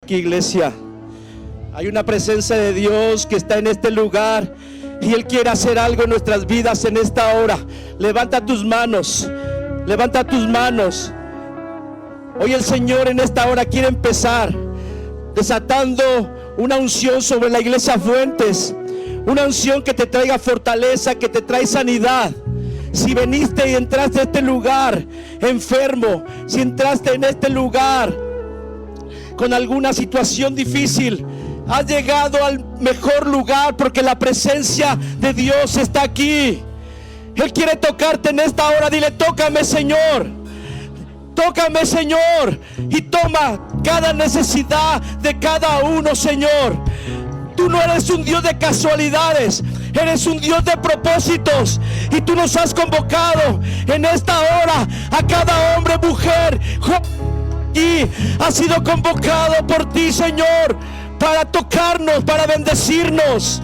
aquí, iglesia. Hay una presencia de Dios que está en este lugar y Él quiere hacer algo en nuestras vidas en esta hora. Levanta tus manos, levanta tus manos. Hoy el Señor en esta hora quiere empezar desatando una unción sobre la iglesia Fuentes, una unción que te traiga fortaleza, que te trae sanidad. Si veniste y entraste a este lugar enfermo, si entraste en este lugar con alguna situación difícil, has llegado al mejor lugar porque la presencia de Dios está aquí. Él quiere tocarte en esta hora. Dile: tócame, Señor, tócame, Señor, y toma cada necesidad de cada uno, Señor. Tú no eres un Dios de casualidades, eres un Dios de propósitos. Y tú nos has convocado en esta hora a cada hombre, mujer, y ha sido convocado por ti, Señor, para tocarnos, para bendecirnos.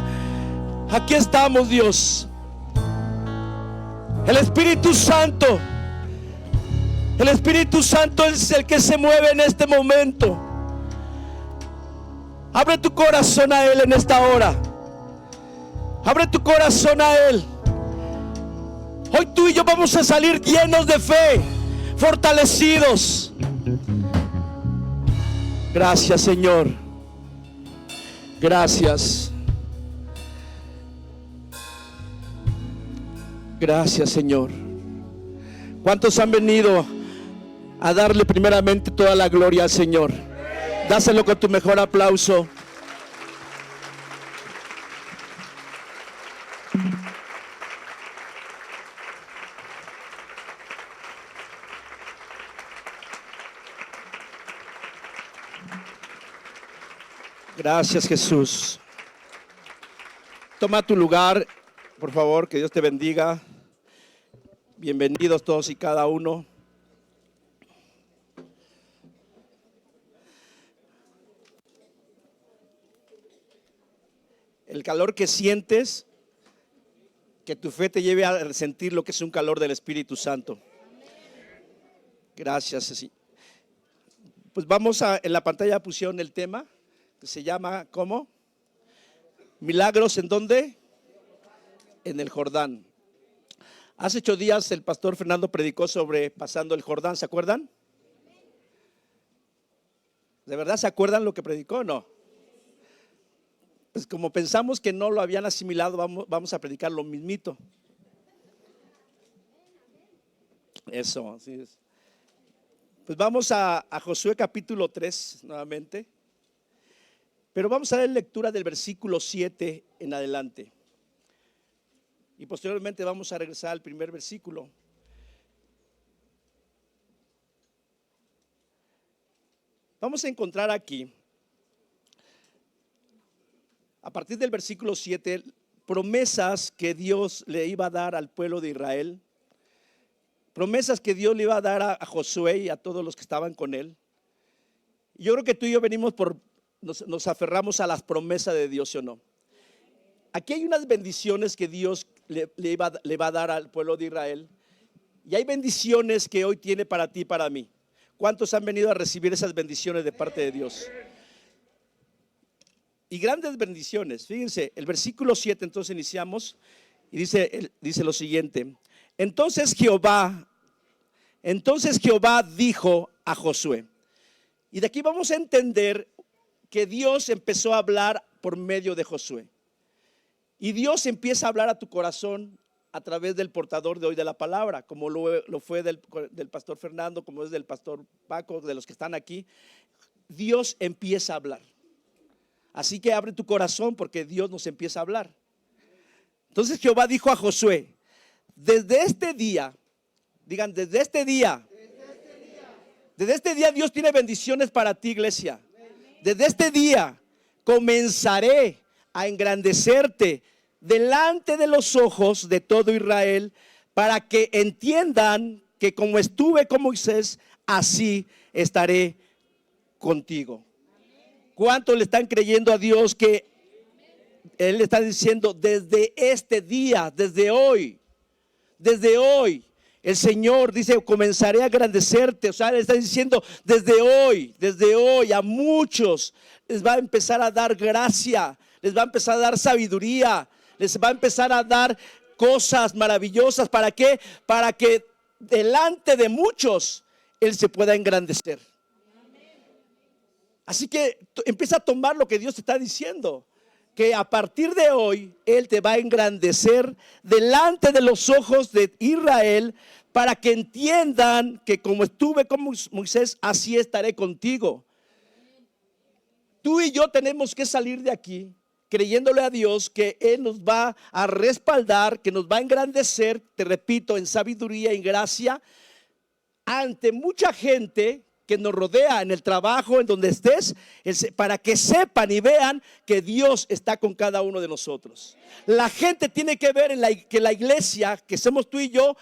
Aquí estamos, Dios. El Espíritu Santo, el Espíritu Santo es el que se mueve en este momento. Abre tu corazón a Él en esta hora. Abre tu corazón a Él. Hoy tú y yo vamos a salir llenos de fe, fortalecidos. Gracias, Señor. Gracias. Gracias, Señor. ¿Cuántos han venido a darle primeramente toda la gloria al Señor? Dáselo con tu mejor aplauso. Gracias, Jesús. Toma tu lugar, por favor, que Dios te bendiga. Bienvenidos todos y cada uno. El calor que sientes, que tu fe te lleve a sentir lo que es un calor del Espíritu Santo. Gracias. Pues vamos a, en la pantalla pusieron el tema que se llama, ¿cómo? Milagros, ¿en dónde? En el Jordán. Hace 8 días el pastor Fernando predicó sobre pasando el Jordán, ¿se acuerdan? ¿De verdad se acuerdan lo que predicó o no? Pues como pensamos que no lo habían asimilado, vamos a predicar lo mismito. Eso, así es. Pues vamos a Josué capítulo 3 nuevamente. Pero vamos a dar lectura del versículo 7 en adelante. Y posteriormente vamos a regresar al primer versículo. Vamos a encontrar aquí, a partir del versículo 7, promesas que Dios le iba a dar al pueblo de Israel. Promesas que Dios le iba a dar a Josué y a todos los que estaban con él. Yo creo que tú y yo venimos nos aferramos a las promesas de Dios, ¿sí o no? Aquí hay unas bendiciones que Dios le va a dar al pueblo de Israel. Y hay bendiciones que hoy tiene para ti y para mí. ¿Cuántos han venido a recibir esas bendiciones de parte de Dios? Y grandes bendiciones. Fíjense, el versículo 7, entonces iniciamos. Y dice lo siguiente. Entonces Jehová dijo a Josué. Y de aquí vamos a entender que Dios empezó a hablar por medio de Josué. Y Dios empieza a hablar a tu corazón a través del portador de hoy de la palabra, como lo fue del pastor Fernando, como es del pastor Paco, de los que están aquí. Dios empieza a hablar. Así que abre tu corazón porque Dios nos empieza a hablar. Entonces Jehová dijo a Josué: desde este día, digan, desde este día Dios tiene bendiciones para ti, iglesia. Desde este día comenzaré a engrandecerte delante de los ojos de todo Israel, para que entiendan que como estuve con Moisés, así estaré contigo. ¿Cuántos le están creyendo a Dios que Él le está diciendo desde este día, desde hoy, El Señor dice, comenzaré a engrandecerte. O sea, le está diciendo, desde hoy a muchos les va a empezar a dar gracia, les va a empezar a dar sabiduría, les va a empezar a dar cosas maravillosas. ¿Para qué? Para que delante de muchos Él se pueda engrandecer. Así que empieza a tomar lo que Dios te está diciendo, que a partir de hoy Él te va a engrandecer delante de los ojos de Israel, para que entiendan que como estuve con Moisés, así estaré contigo. Tú y yo tenemos que salir de aquí creyéndole a Dios que Él nos va a respaldar, que nos va a engrandecer, te repito, en sabiduría y gracia, ante mucha gente que nos rodea en el trabajo, en donde estés, para que sepan y vean que Dios está con cada uno de nosotros. La gente tiene que ver que la iglesia, que somos tú y yo,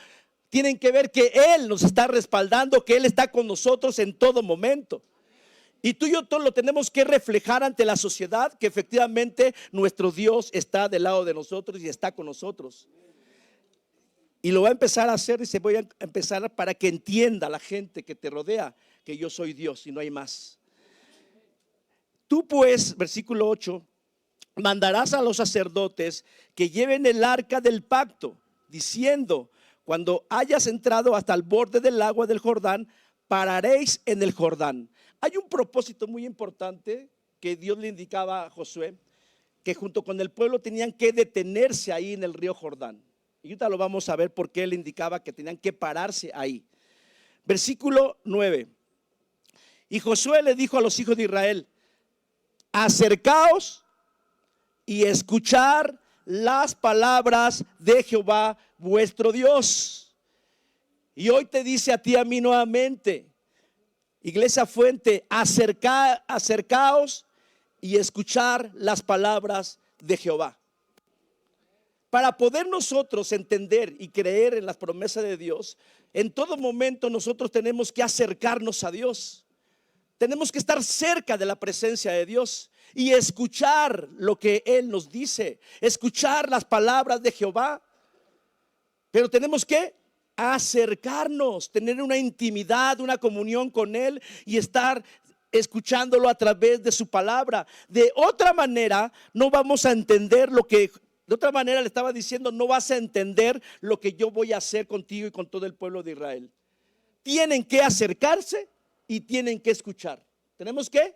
tienen que ver que Él nos está respaldando, que Él está con nosotros en todo momento. Y tú y yo todos lo tenemos que reflejar ante la sociedad, que efectivamente nuestro Dios está del lado de nosotros y está con nosotros. Y lo va a empezar a hacer, y se voy a empezar para que entienda la gente que te rodea que yo soy Dios y no hay más. Tú pues, versículo 8, mandarás a los sacerdotes que lleven el arca del pacto, diciendo, cuando hayas entrado hasta el borde del agua del Jordán, pararéis en el Jordán. Hay un propósito muy importante que Dios le indicaba a Josué, que junto con el pueblo tenían que detenerse ahí en el río Jordán. Y ahorita lo vamos a ver por qué le indicaba que tenían que pararse ahí. Versículo 9. Y Josué le dijo a los hijos de Israel, acercaos y escuchar las palabras de Jehová vuestro Dios. Y hoy te dice a ti, a mí nuevamente, Iglesia Fuente, acercaos y escuchar las palabras de Jehová. Para poder nosotros entender y creer en las promesas de Dios, en todo momento nosotros tenemos que acercarnos a Dios. Tenemos que estar cerca de la presencia de Dios y escuchar lo que Él nos dice, escuchar las palabras de Jehová. Pero tenemos que acercarnos, tener una intimidad, una comunión con Él y estar escuchándolo a través de su palabra. De otra manera no vamos a entender de otra manera le estaba diciendo, no vas a entender lo que yo voy a hacer contigo y con todo el pueblo de Israel. Tienen que acercarse y tienen que escuchar. Tenemos que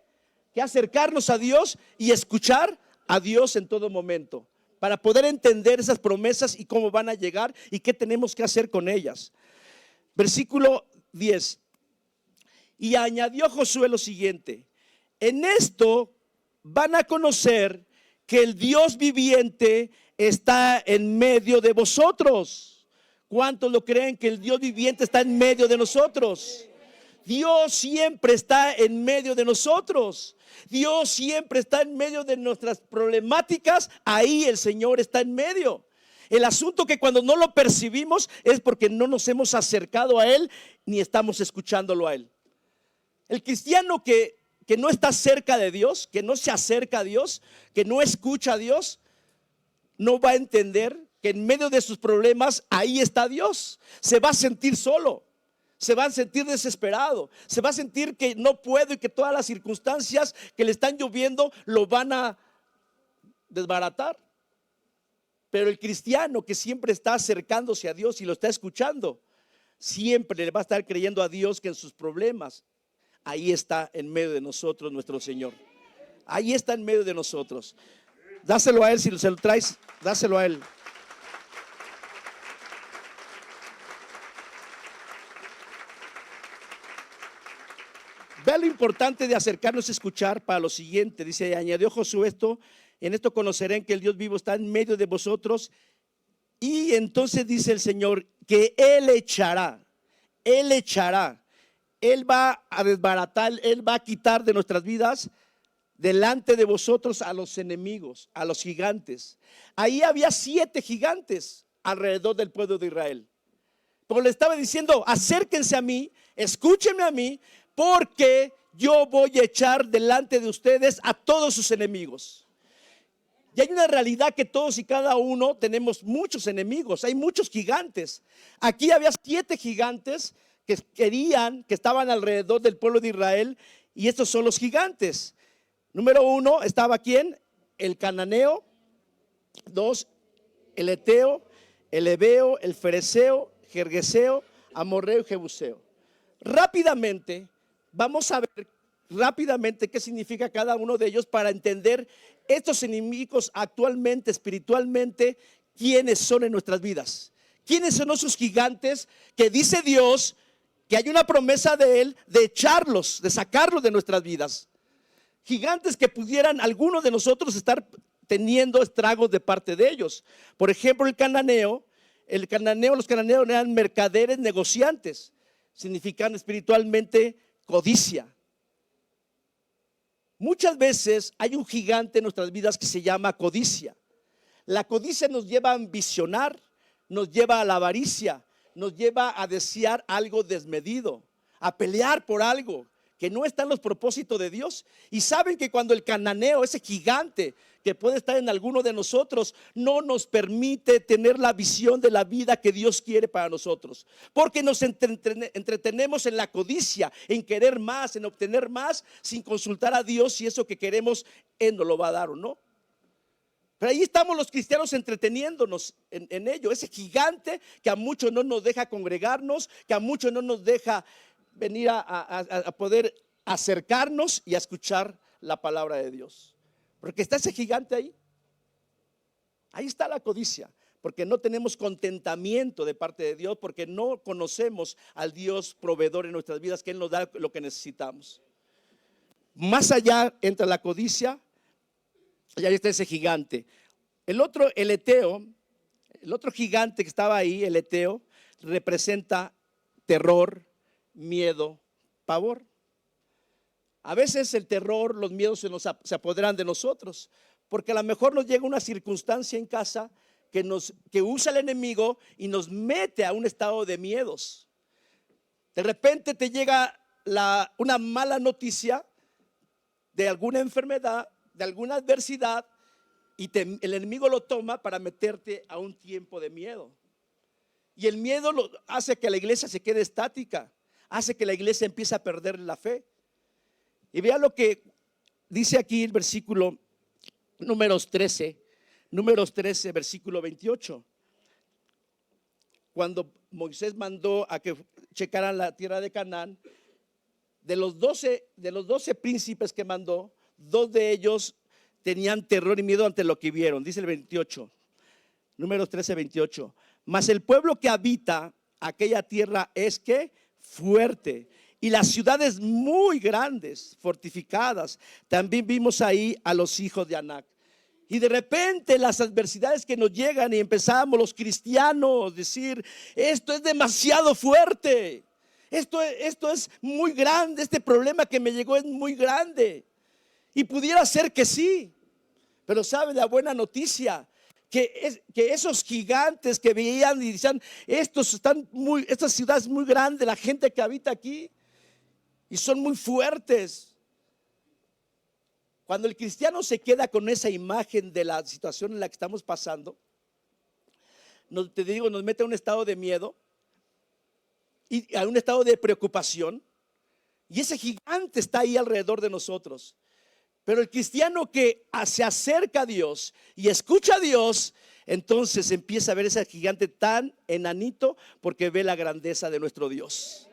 acercarnos a Dios y escuchar a Dios en todo momento, para poder entender esas promesas y cómo van a llegar y qué tenemos que hacer con ellas. Versículo 10. Y añadió Josué lo siguiente: en esto van a conocer que el Dios viviente está en medio de vosotros. ¿Cuántos lo creen que el Dios viviente está en medio de nosotros? Dios siempre está en medio de nosotros. Dios siempre está en medio de nuestras problemáticas. Ahí el Señor está en medio. El asunto que cuando no lo percibimos es porque no nos hemos acercado a Él ni estamos escuchándolo a Él. El cristiano que no está cerca de Dios, que no se acerca a Dios, que no escucha a Dios, no va a entender que en medio de sus problemas ahí está Dios. Se va a sentir solo. Se va a sentir desesperado, se va a sentir que no puede y que todas las circunstancias que le están lloviendo lo van a desbaratar. Pero el cristiano que siempre está acercándose a Dios y lo está escuchando, siempre le va a estar creyendo a Dios que en sus problemas, ahí está en medio de nosotros nuestro Señor. Ahí está en medio de nosotros. Dáselo a Él, si se lo traes, dáselo a Él. Vea lo importante de acercarnos a escuchar para lo siguiente. Dice, añadió Josué esto, en esto conocerán que el Dios vivo está en medio de vosotros. Y entonces dice el Señor que Él echará, Él va a desbaratar, Él va a quitar de nuestras vidas delante de vosotros a los enemigos, a los gigantes. Ahí había 7 gigantes alrededor del pueblo de Israel. Pero le estaba diciendo, acérquense a mí, escúchenme a mí, porque yo voy a echar delante de ustedes a todos sus enemigos. Y hay una realidad que todos y cada uno tenemos muchos enemigos, hay muchos gigantes. Aquí había 7 gigantes que estaban alrededor del pueblo de Israel, y estos son los gigantes. Número 1 estaba ¿quién? El cananeo. 2, el eteo, el heveo, el fereceo, gergeseo, amorreo y jebuseo. Rápidamente vamos a ver qué significa cada uno de ellos para entender estos enemigos actualmente, espiritualmente, quiénes son en nuestras vidas. ¿Quiénes son esos gigantes que dice Dios que hay una promesa de Él de echarlos, de sacarlos de nuestras vidas? Gigantes que pudieran algunos de nosotros estar teniendo estragos de parte de ellos. Por ejemplo, los cananeos eran mercaderes, negociantes, significan espiritualmente codicia. Muchas veces hay un gigante en nuestras vidas que se llama codicia. La codicia nos lleva a ambicionar, nos lleva a la avaricia, nos lleva a desear algo desmedido, a pelear por algo que no está en los propósitos de Dios. Y saben que cuando el cananeo, ese gigante que puede estar en alguno de nosotros, no nos permite tener la visión de la vida que Dios quiere para nosotros, porque nos entretenemos en la codicia, en querer más, en obtener más, sin consultar a Dios si eso que queremos Él nos lo va a dar o no. Pero ahí estamos los cristianos entreteniéndonos en ello, ese gigante que a muchos no nos deja congregarnos, que a muchos no nos deja venir a poder acercarnos y a escuchar la palabra de Dios. Porque está ese gigante ahí. Ahí está la codicia, porque no tenemos contentamiento de parte de Dios, porque no conocemos al Dios proveedor en nuestras vidas, que Él nos da lo que necesitamos. Más allá entra la codicia, y ahí está ese gigante. El otro gigante que estaba ahí, el eteo, representa terror, miedo, pavor. A veces el terror, los miedos se apoderan de nosotros, porque a lo mejor nos llega una circunstancia en casa que usa el enemigo y nos mete a un estado de miedos. De repente te llega una mala noticia de alguna enfermedad, de alguna adversidad, y el enemigo lo toma para meterte a un tiempo de miedo. Y el miedo hace que la iglesia se quede estática, hace que la iglesia empiece a perder la fe. Y vea lo que dice aquí el versículo Números 13, versículo 28. Cuando Moisés mandó a que checaran la tierra de Canaán, de los 12 príncipes que mandó, 2 de ellos tenían terror y miedo ante lo que vieron. Dice el 28, Números 13, 28. Mas el pueblo que habita aquella tierra es que fuerte, y las ciudades muy grandes, fortificadas. También vimos ahí a los hijos de Anac. Y de repente las adversidades que nos llegan, y empezamos los cristianos a decir: esto es demasiado fuerte, esto es muy grande, este problema que me llegó es muy grande. Y pudiera ser que sí, pero ¿sabe la buena noticia? Que esos gigantes que veían y decían: esta ciudad es muy grande, la gente que habita aquí, y son muy fuertes. Cuando el cristiano se queda con esa imagen de la situación en la que estamos pasando, nos mete a un estado de miedo y a un estado de preocupación, y ese gigante está ahí alrededor de nosotros. Pero el cristiano que se acerca a Dios y escucha a Dios, entonces empieza a ver ese gigante tan enanito, porque ve la grandeza de nuestro Dios.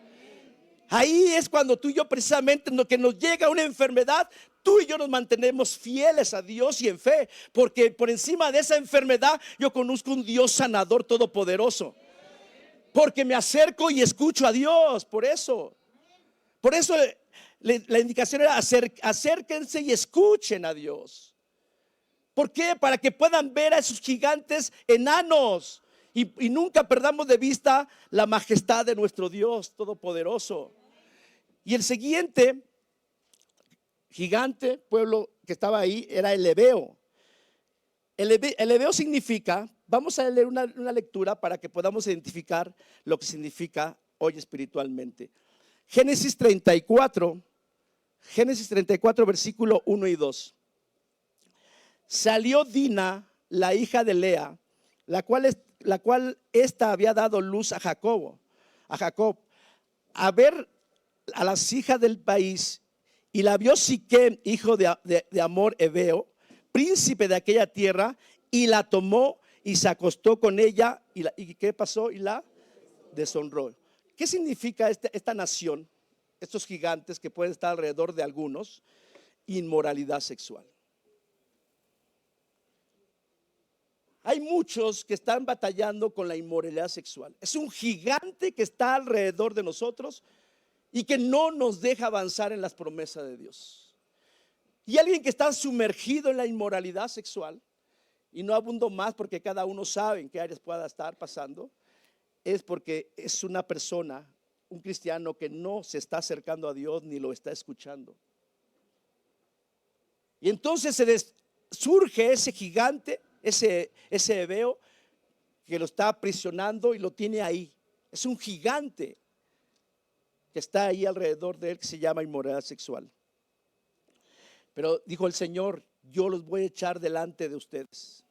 Ahí es cuando tú y yo, precisamente, que nos llega una enfermedad, tú y yo nos mantenemos fieles a Dios y en fe, porque por encima de esa enfermedad yo conozco un Dios sanador todopoderoso, porque me acerco y escucho a Dios. Por eso la indicación era: acérquense y escuchen a Dios. ¿Por qué? Para que puedan ver a esos gigantes enanos y nunca perdamos de vista la majestad de nuestro Dios todopoderoso. Y el siguiente gigante, pueblo que estaba ahí, era el heveo. El heveo significa, vamos a leer una lectura para que podamos identificar lo que significa hoy espiritualmente. Génesis 34, versículo 1 y 2. salió Dina, la hija de Lea, la cual ésta había dado luz a Jacob, a ver a las hijas del país, y la vio Siquem, hijo de Amor Heveo, príncipe de aquella tierra, y la tomó y se acostó con ella. ¿Y qué pasó? Y la deshonró. ¿Qué significa esta nación? Estos gigantes que pueden estar alrededor de algunos. Inmoralidad sexual. Hay muchos que están batallando con la inmoralidad sexual. Es un gigante que está alrededor de nosotros y que no nos deja avanzar en las promesas de Dios. Y alguien que está sumergido en la inmoralidad sexual, y no abundo más porque cada uno sabe en qué áreas pueda estar pasando, es porque es una persona, un cristiano que no se está acercando a Dios ni lo está escuchando. Y entonces surge ese gigante, ese Heveo, que lo está aprisionando y lo tiene ahí. Es un gigante que está ahí alrededor de él, que se llama inmoralidad sexual. Pero dijo el Señor: yo los voy a echar delante de ustedes.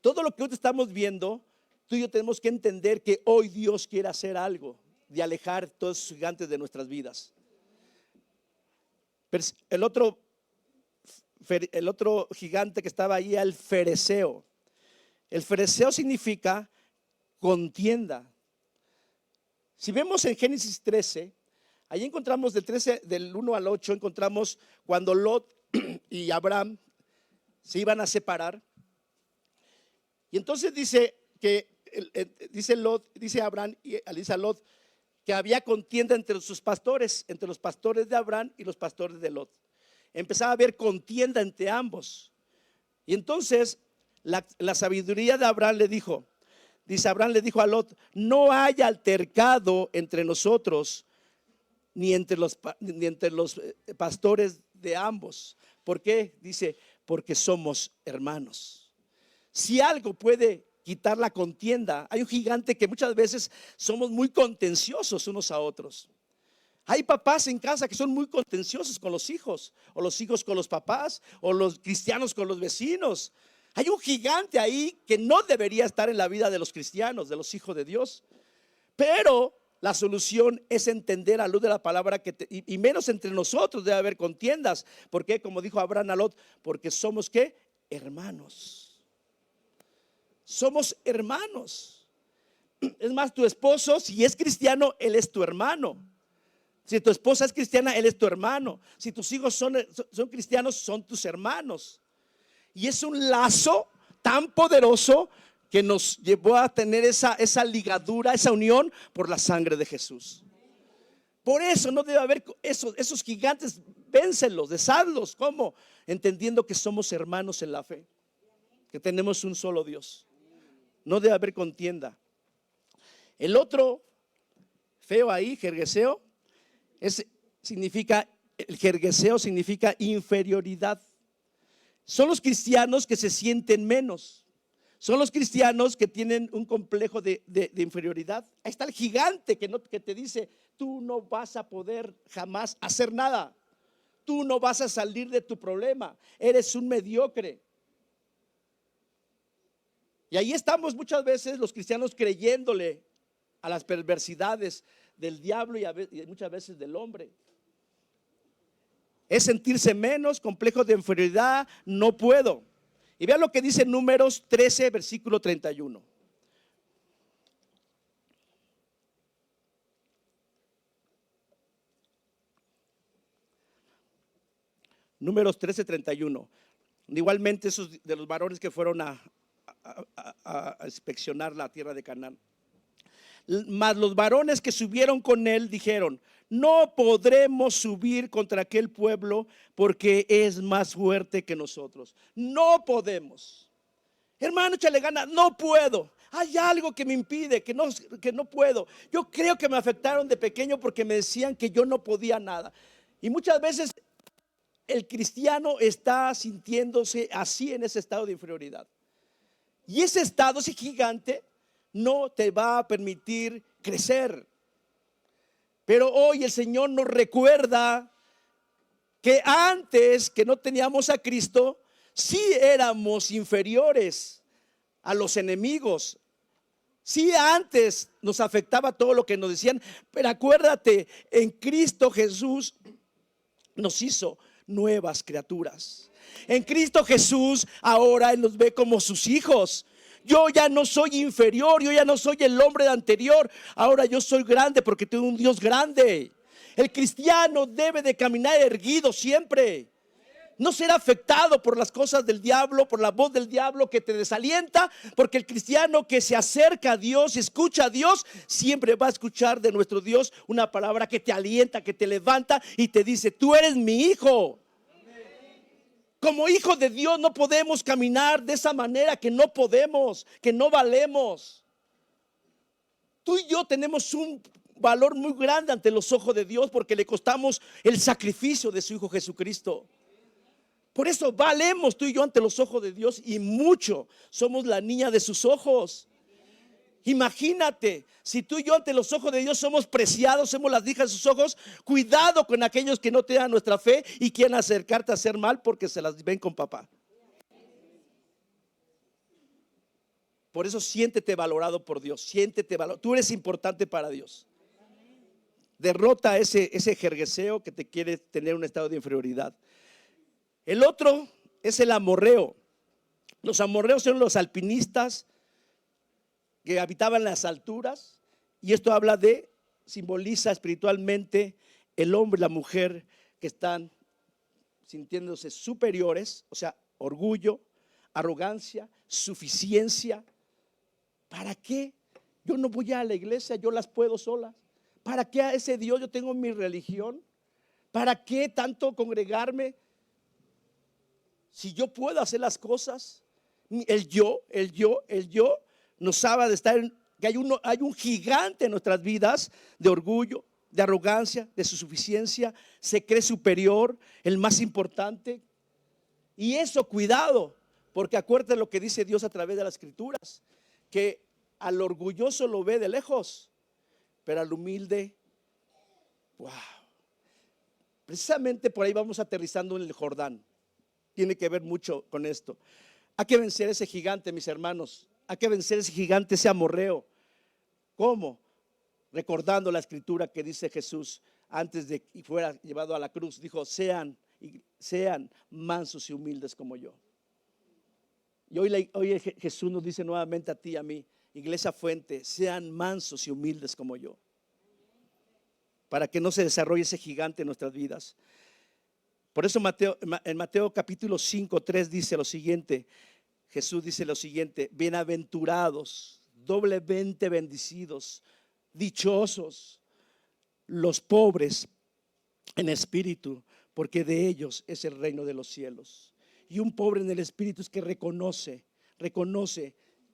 Todo lo que hoy estamos viendo, tú y yo tenemos que entender que hoy Dios quiere hacer algo de alejar todos esos gigantes de nuestras vidas. Pero el otro gigante que estaba ahí era el fereceo. El fereceo significa contienda. Si vemos en Génesis 13, ahí encontramos del 1 al 8, encontramos cuando Lot y Abraham se iban a separar. Y entonces dice Abraham y dice a Lot que había contienda entre sus pastores, entre los pastores de Abraham y los pastores de Lot. Empezaba a haber contienda entre ambos. Y entonces la sabiduría de Abraham le dijo, Abraham le dijo a Lot: no haya altercado entre nosotros ni entre los pastores de ambos. ¿Por qué? Dice: porque somos hermanos. Si algo puede quitar la contienda, hay un gigante que muchas veces somos muy contenciosos unos a otros. Hay papás en casa que son muy contenciosos con los hijos, o los hijos con los papás, o los cristianos con los vecinos. Hay un gigante ahí que no debería estar en la vida de los cristianos, de los hijos de Dios. Pero la solución es entender a luz de la palabra y menos entre nosotros debe haber contiendas. ¿Por qué? Como dijo Abraham a Lot: porque somos ¿qué? Hermanos. Somos hermanos. Es más, tu esposo, si es cristiano, él es tu hermano. Si tu esposa es cristiana, él es tu hermano. Si tus hijos son cristianos, son tus hermanos. Y es un lazo tan poderoso que nos llevó a tener esa ligadura, esa unión por la sangre de Jesús. Por eso no debe haber esos gigantes. Vénselos, deshazlos. ¿Cómo? Entendiendo que somos hermanos en la fe, que tenemos un solo Dios. No debe haber contienda. El otro feo ahí, jergueseo, el jergueseo significa inferioridad. Son los cristianos que se sienten menos. Son los cristianos que tienen un complejo de inferioridad. Ahí está el gigante que te dice: tú no vas a poder jamás hacer nada. Tú no vas a salir de tu problema. Eres un mediocre. Y ahí estamos muchas veces los cristianos creyéndole a las perversidades del diablo y muchas veces del hombre. Es sentirse menos, complejo de inferioridad, no puedo. Y vean lo que dice Números 13, versículo 31. Números 13, 31. Igualmente esos de los varones que fueron a inspeccionar la tierra de Canaán. Mas los varones que subieron con él dijeron: no podremos subir contra aquel pueblo porque es más fuerte que nosotros. No podemos. Hermano, échale ganas. No puedo. Hay algo que me impide, que no puedo. Yo creo que me afectaron de pequeño porque me decían que yo no podía nada. Y muchas veces el cristiano está sintiéndose así, en ese estado de inferioridad. Y ese estado, ese gigante, no te va a permitir crecer. Pero hoy el Señor nos recuerda que antes que no teníamos a Cristo, Sí éramos inferiores a los enemigos. Sí, antes nos afectaba todo lo que nos decían, pero acuérdate, en Cristo Jesús nos hizo nuevas criaturas. En Cristo Jesús ahora Él nos ve como sus hijos. Yo ya no soy inferior, yo ya no soy el hombre anterior, ahora yo soy grande porque tengo un Dios grande. El cristiano debe de caminar erguido siempre. No ser afectado por las cosas del diablo, por la voz del diablo que te desalienta, porque el cristiano que se acerca a Dios y escucha a Dios, siempre va a escuchar de nuestro Dios una palabra que te alienta, que te levanta y te dice: tú eres mi hijo. Como hijo de Dios no podemos caminar de esa manera, que no podemos, que no valemos. Tú y yo tenemos un valor muy grande ante los ojos de Dios porque le costamos el sacrificio de su Hijo Jesucristo. Por eso valemos tú y yo ante los ojos de Dios, y mucho. Somos la niña de sus ojos. Imagínate, si tú y yo ante los ojos de Dios somos preciados, somos las hijas de sus ojos. Cuidado con aquellos que no te dan nuestra fe y quieren acercarte a hacer mal porque se las ven con papá. Por eso siéntete valorado por Dios, siéntete valorado. Tú eres importante para Dios. Derrota ese jergueseo que te quiere tener en un estado de inferioridad. El otro es el amorreo. Los amorreos son los alpinistas que habitaban las alturas, y esto simboliza espiritualmente el hombre y la mujer que están sintiéndose superiores, o sea, orgullo, arrogancia, suficiencia. ¿Para qué? Yo no voy a la iglesia, yo las puedo solas. ¿Para qué a ese Dios? Yo tengo mi religión. ¿Para qué tanto congregarme si yo puedo hacer las cosas? El yo nos habla de que hay un gigante en nuestras vidas de orgullo, de arrogancia, de su suficiencia. Se cree superior, el más importante. Y eso, cuidado, porque acuérdate lo que dice Dios a través de las escrituras, que al orgulloso lo ve de lejos, pero al humilde, wow. Precisamente por ahí vamos aterrizando en el Jordán. Tiene que ver mucho con esto. Hay que vencer ese gigante, mis hermanos. Hay que vencer ese gigante, ese amorreo. ¿Cómo? Recordando la escritura que dice Jesús antes de que fuera llevado a la cruz. Dijo: sean mansos y humildes como yo. Y hoy Jesús nos dice nuevamente a ti y a mí: Iglesia Fuente, sean mansos y humildes como yo, para que no se desarrolle ese gigante en nuestras vidas. Por eso en Mateo capítulo 5:3 dice lo siguiente. Jesús dice lo siguiente: bienaventurados, doblemente bendecidos, dichosos los pobres en espíritu, porque de ellos es el reino de los cielos. Y un pobre en el espíritu es que reconoce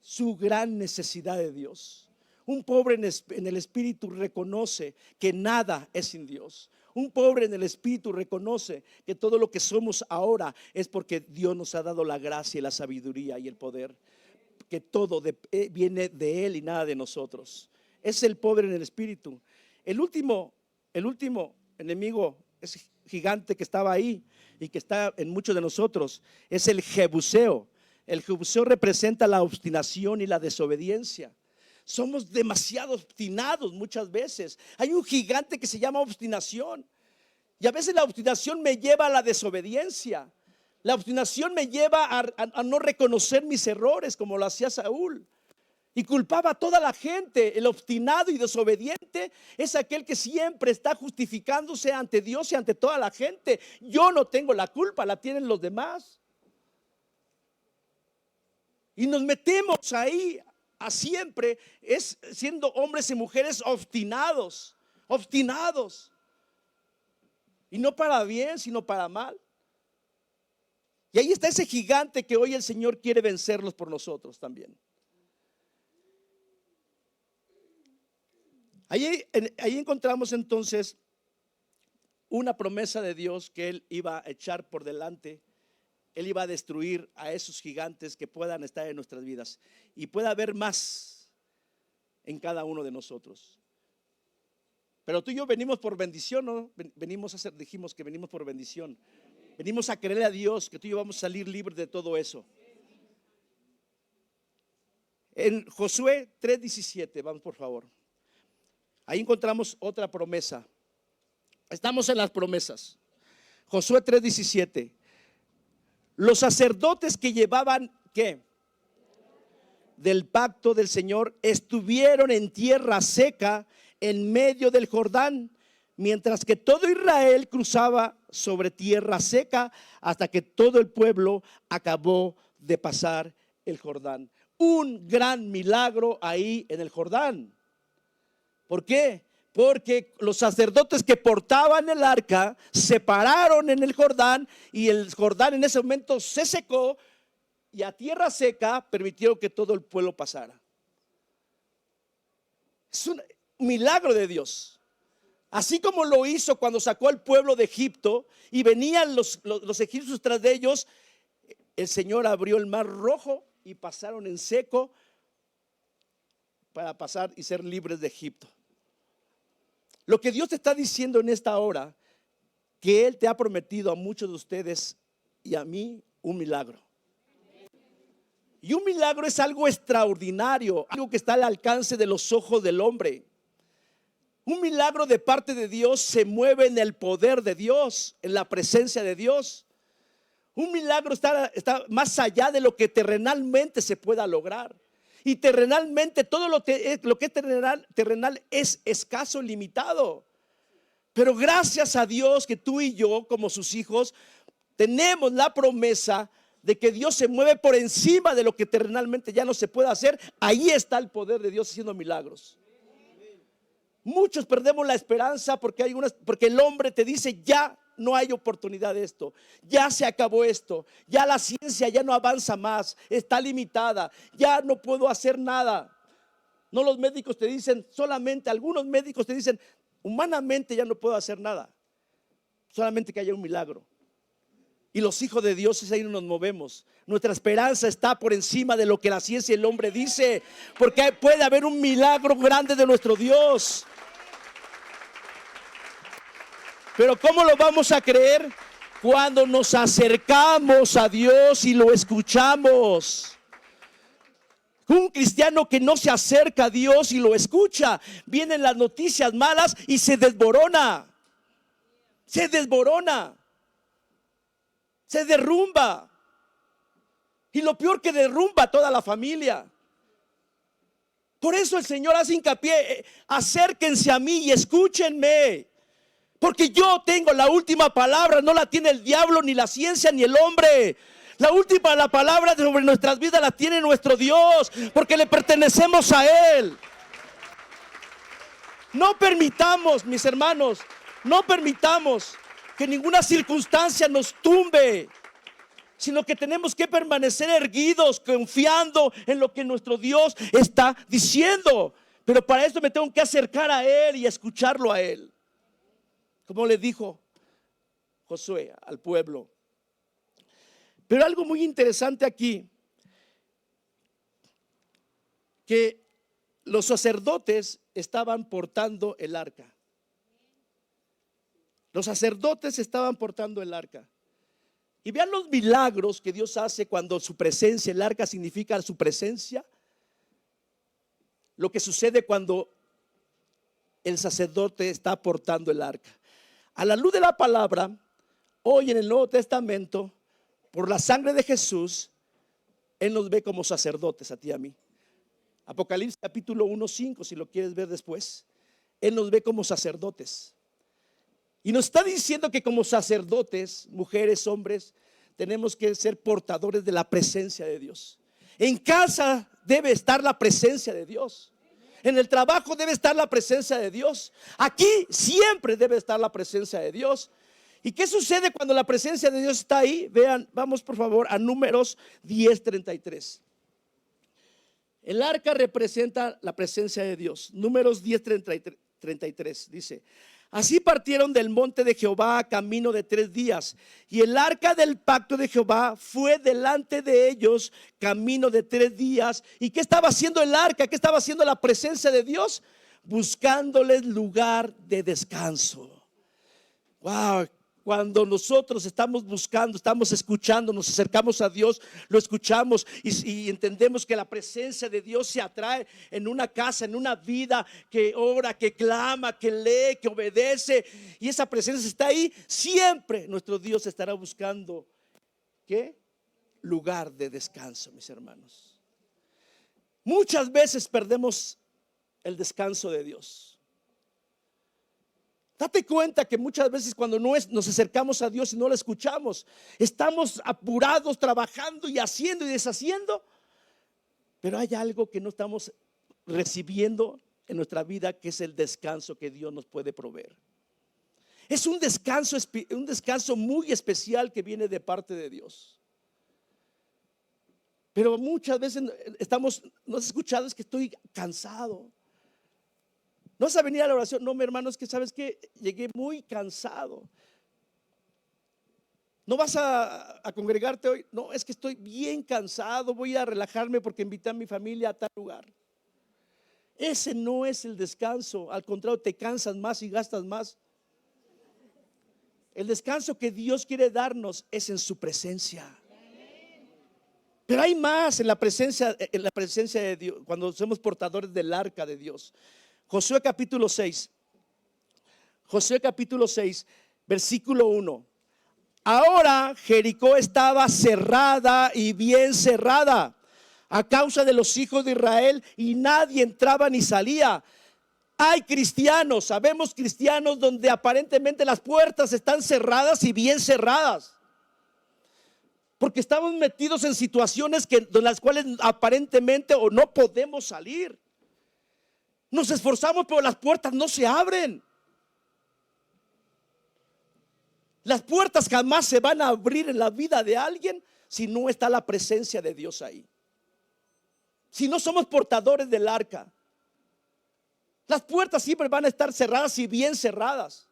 su gran necesidad de Dios. Un pobre en el espíritu reconoce que nada es sin Dios. Un pobre en el espíritu reconoce que todo lo que somos ahora es porque Dios nos ha dado la gracia y la sabiduría y el poder, que todo viene de Él y nada de nosotros. Es el pobre en el espíritu. El último enemigo, ese gigante que estaba ahí y que está en muchos de nosotros, es el jebuseo. El jebuseo representa la obstinación y la desobediencia. Somos demasiado obstinados muchas veces. Hay un gigante que se llama obstinación, y a veces la obstinación me lleva a la desobediencia. La obstinación me lleva a no reconocer mis errores, como lo hacía Saúl, y culpaba a toda la gente. El obstinado y desobediente es aquel que siempre está justificándose ante Dios y ante toda la gente. Yo no tengo la culpa, la tienen los demás. Y nos metemos ahí a siempre, es siendo hombres y mujeres obstinados. Y no para bien, sino para mal. Y ahí está ese gigante que hoy el Señor quiere vencerlos por nosotros también. Ahí encontramos entonces una promesa de Dios, que Él iba a echar por delante. Él iba a destruir a esos gigantes que puedan estar en nuestras vidas, y pueda haber más en cada uno de nosotros. Pero tú y yo venimos por bendición, ¿no? Dijimos que venimos por bendición. Venimos a creerle a Dios que tú y yo vamos a salir libres de todo eso. En Josué 3:17, vamos por favor. Ahí encontramos otra promesa. Estamos en las promesas. Josué 3:17. Los sacerdotes que llevaban, ¿qué? Del pacto del Señor estuvieron en tierra seca en medio del Jordán, mientras que todo Israel cruzaba sobre tierra seca hasta que todo el pueblo acabó de pasar el Jordán. Un gran milagro ahí en el Jordán. ¿Por qué? Porque los sacerdotes que portaban el arca se pararon en el Jordán y el Jordán en ese momento se secó y a tierra seca permitieron que todo el pueblo pasara. Es un milagro de Dios. Así como lo hizo cuando sacó al pueblo de Egipto y venían los egipcios tras de ellos, el Señor abrió el mar rojo y pasaron en seco para pasar y ser libres de Egipto. Lo que Dios te está diciendo en esta hora, que Él te ha prometido a muchos de ustedes y a mí un milagro. Y un milagro es algo extraordinario, algo que está al alcance de los ojos del hombre. Un milagro de parte de Dios se mueve en el poder de Dios, en la presencia de Dios. Un milagro está más allá de lo que terrenalmente se pueda lograr. Y terrenalmente todo lo que es terrenal es escaso, limitado. Pero gracias a Dios que tú y yo como sus hijos tenemos la promesa de que Dios se mueve por encima de lo que terrenalmente ya no se puede hacer. Ahí está el poder de Dios haciendo milagros. Muchos perdemos la esperanza porque el hombre te dice: ya no hay oportunidad de esto, ya se acabó esto, ya la ciencia ya no avanza más, está limitada, ya no puedo hacer nada. No, los médicos te dicen solamente, algunos médicos te dicen: humanamente ya no puedo hacer nada, solamente que haya un milagro. Y los hijos de Dios es ahí donde nos movemos. Nuestra esperanza está por encima de lo que la ciencia y el hombre dice, porque puede haber un milagro grande de nuestro Dios. Pero ¿cómo lo vamos a creer? Cuando nos acercamos a Dios y lo escuchamos. Un cristiano que no se acerca a Dios y lo escucha, vienen las noticias malas y se desborona. Se desborona. Se derrumba. Y lo peor, que derrumba a toda la familia. Por eso el Señor hace hincapié: acérquense a mí y escúchenme, porque yo tengo la última palabra. No la tiene el diablo, ni la ciencia, ni el hombre. La palabra sobre nuestras vidas la tiene nuestro Dios, porque le pertenecemos a Él. No permitamos, mis hermanos, no permitamos que ninguna circunstancia nos tumbe, sino que tenemos que permanecer erguidos, confiando en lo que nuestro Dios está diciendo. Pero para esto me tengo que acercar a Él y escucharlo a Él. Como le dijo Josué al pueblo. Pero algo muy interesante aquí, que los sacerdotes estaban portando el arca. Los sacerdotes estaban portando el arca. Y vean los milagros que Dios hace cuando su presencia, el arca significa su presencia. Lo que sucede cuando el sacerdote está portando el arca. A la luz de la palabra, hoy en el Nuevo Testamento, por la sangre de Jesús, Él nos ve como sacerdotes, a ti y a mí. Apocalipsis capítulo 1:5, si lo quieres ver después. Él nos ve como sacerdotes. Y nos está diciendo que como sacerdotes, mujeres, hombres, tenemos que ser portadores de la presencia de Dios. En casa debe estar la presencia de Dios. En el trabajo debe estar la presencia de Dios. Aquí siempre debe estar la presencia de Dios. ¿Y qué sucede cuando la presencia de Dios está ahí? Vean, vamos por favor a Números 10:33. El arca representa la presencia de Dios. Números 10:33 dice: así partieron del monte de Jehová a camino de 3 días, y el arca del pacto de Jehová fue delante de ellos camino de 3 días. ¿Y qué estaba haciendo el arca? ¿Qué estaba haciendo la presencia de Dios? Buscándoles lugar de descanso. Wow, cuando nosotros estamos buscando, estamos escuchando, nos acercamos a Dios, lo escuchamos y entendemos que la presencia de Dios se atrae en una casa, en una vida que ora, que clama, que lee, que obedece, y esa presencia está ahí. Siempre nuestro Dios estará buscando ¿qué? Lugar de descanso, mis hermanos. Muchas veces perdemos el descanso de Dios. Date cuenta que muchas veces cuando nos acercamos a Dios y no lo escuchamos, estamos apurados, trabajando y haciendo y deshaciendo, pero hay algo que no estamos recibiendo en nuestra vida, que es el descanso que Dios nos puede proveer. Es un descanso muy especial que viene de parte de Dios. Pero muchas veces no has escuchado, es que estoy cansado. No vas a venir a la oración. No, mi hermano, es que sabes que llegué muy cansado. No vas a congregarte hoy. No, es que estoy bien cansado. Voy a relajarme porque invité a mi familia a tal lugar. Ese no es el descanso. Al contrario, te cansas más y gastas más. El descanso que Dios quiere darnos es en su presencia. Pero hay más en la presencia de Dios, cuando somos portadores del arca de Dios. Josué capítulo 6, versículo 1. Ahora Jericó estaba cerrada y bien cerrada a causa de los hijos de Israel, y nadie entraba ni salía. Hay cristianos, sabemos cristianos donde aparentemente las puertas están cerradas y bien cerradas, porque estamos metidos en situaciones de las cuales aparentemente o no podemos salir. Nos esforzamos, pero las puertas no se abren. Las puertas jamás se van a abrir en la vida de alguien si no está la presencia de Dios ahí. Si no somos portadores del arca, las puertas siempre van a estar cerradas y bien cerradas.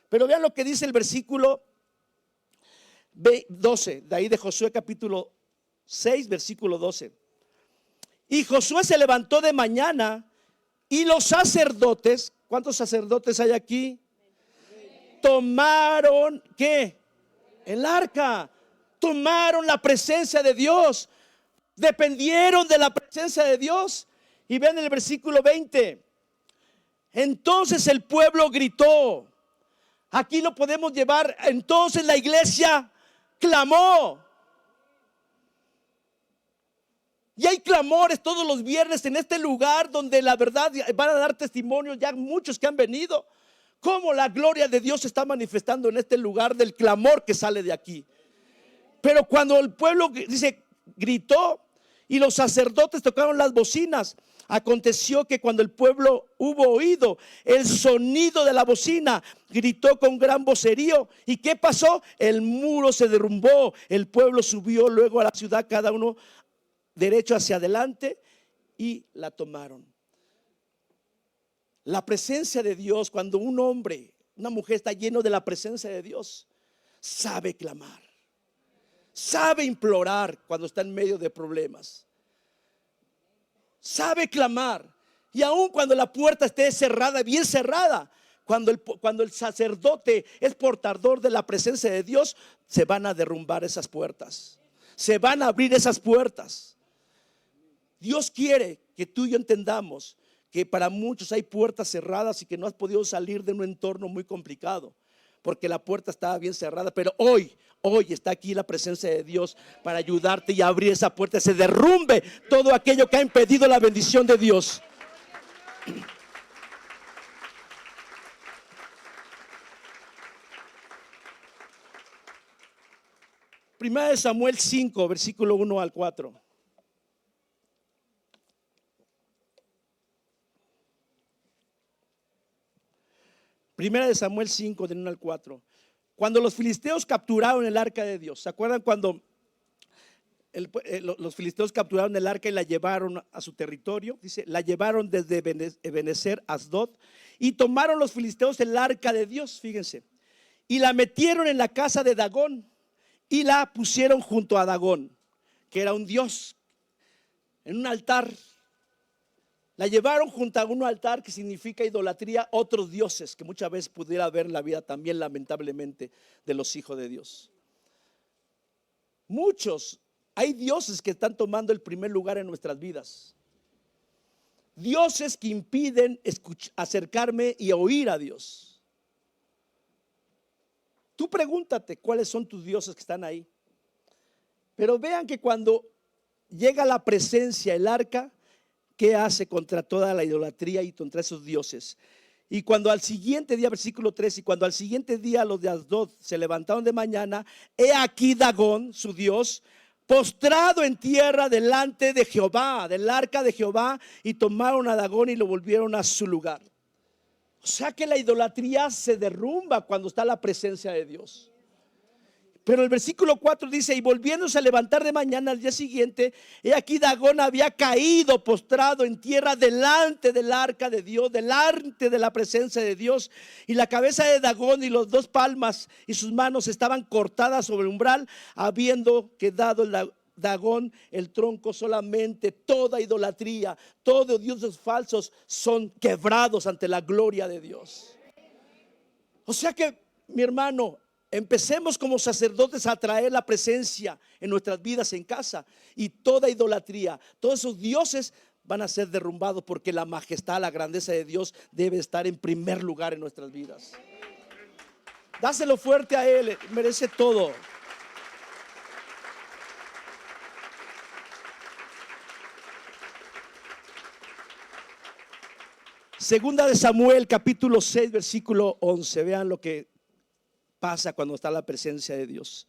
Pero vean lo que dice el versículo 12, de ahí de Josué capítulo 6, versículo 12. Y Josué se levantó de mañana, y los sacerdotes, ¿cuántos sacerdotes hay aquí? Tomaron, ¿qué? El arca. Tomaron la presencia de Dios. Dependieron de la presencia de Dios. Y ven el versículo 20. Entonces el pueblo gritó. Aquí lo podemos llevar. Entonces la iglesia clamó. Y hay clamores todos los viernes en este lugar, donde la verdad van a dar testimonio ya muchos que han venido, cómo la gloria de Dios se está manifestando en este lugar, del clamor que sale de aquí. Pero cuando el pueblo dice gritó y los sacerdotes tocaron las bocinas, aconteció que cuando el pueblo hubo oído el sonido de la bocina, gritó con gran vocerío. ¿Y qué pasó? El muro se derrumbó, el pueblo subió luego a la ciudad, cada uno derecho hacia adelante, y la tomaron. La presencia de Dios, cuando un hombre, una mujer está lleno de la presencia de Dios, sabe clamar, sabe implorar cuando está en medio de problemas, sabe clamar. Y aun cuando la puerta esté cerrada, bien cerrada, cuando el sacerdote es portador de la presencia de Dios, se van a derrumbar esas puertas, se van a abrir esas puertas. Dios quiere que tú y yo entendamos que para muchos hay puertas cerradas y que no has podido salir de un entorno muy complicado, porque la puerta estaba bien cerrada. Pero hoy está aquí la presencia de Dios para ayudarte y abrir esa puerta, se derrumbe todo aquello que ha impedido la bendición de Dios. Primera de Samuel 5, versículo 1 al 4. Primera de Samuel 5, del 1 al 4. Cuando los filisteos capturaron el arca de Dios, ¿se acuerdan cuando los filisteos capturaron el arca y la llevaron a su territorio? Dice, la llevaron desde Ebenezer a Asdod, y tomaron los filisteos el arca de Dios, fíjense, y la metieron en la casa de Dagón, y la pusieron junto a Dagón, que era un dios, en un altar. La llevaron junto a un altar que significa idolatría, otros dioses, que muchas veces pudiera haber en la vida también, lamentablemente, de los hijos de Dios. Hay dioses que están tomando el primer lugar en nuestras vidas. Dioses que impiden acercarme y oír a Dios. Tú pregúntate cuáles son tus dioses que están ahí. Pero vean que cuando llega la presencia, el arca, ¿qué hace contra toda la idolatría y contra esos dioses? Y cuando al siguiente día, versículo 3, y cuando al siguiente día los de Asdod se levantaron de mañana, he aquí Dagón, su dios, postrado en tierra delante de Jehová, del arca de Jehová, y tomaron a Dagón y lo volvieron a su lugar. O sea que la idolatría se derrumba cuando está la presencia de Dios. Pero el versículo 4 dice: y volviéndose a levantar de mañana al día siguiente, he aquí Dagón había caído postrado en tierra delante del arca de Dios, delante de la presencia de Dios. Y la cabeza de Dagón y los dos palmas y sus manos estaban cortadas sobre el umbral, habiendo quedado Dagón el tronco solamente. Toda idolatría, todos dioses falsos son quebrados ante la gloria de Dios. O sea que, mi hermano, empecemos como sacerdotes a traer la presencia en nuestras vidas en casa, y toda idolatría, todos esos dioses van a ser derrumbados, porque la majestad, la grandeza de Dios debe estar en primer lugar en nuestras vidas. Dáselo fuerte a Él, merece todo. Segunda de Samuel, capítulo 6, versículo 11. Vean lo que pasa cuando está la presencia de Dios.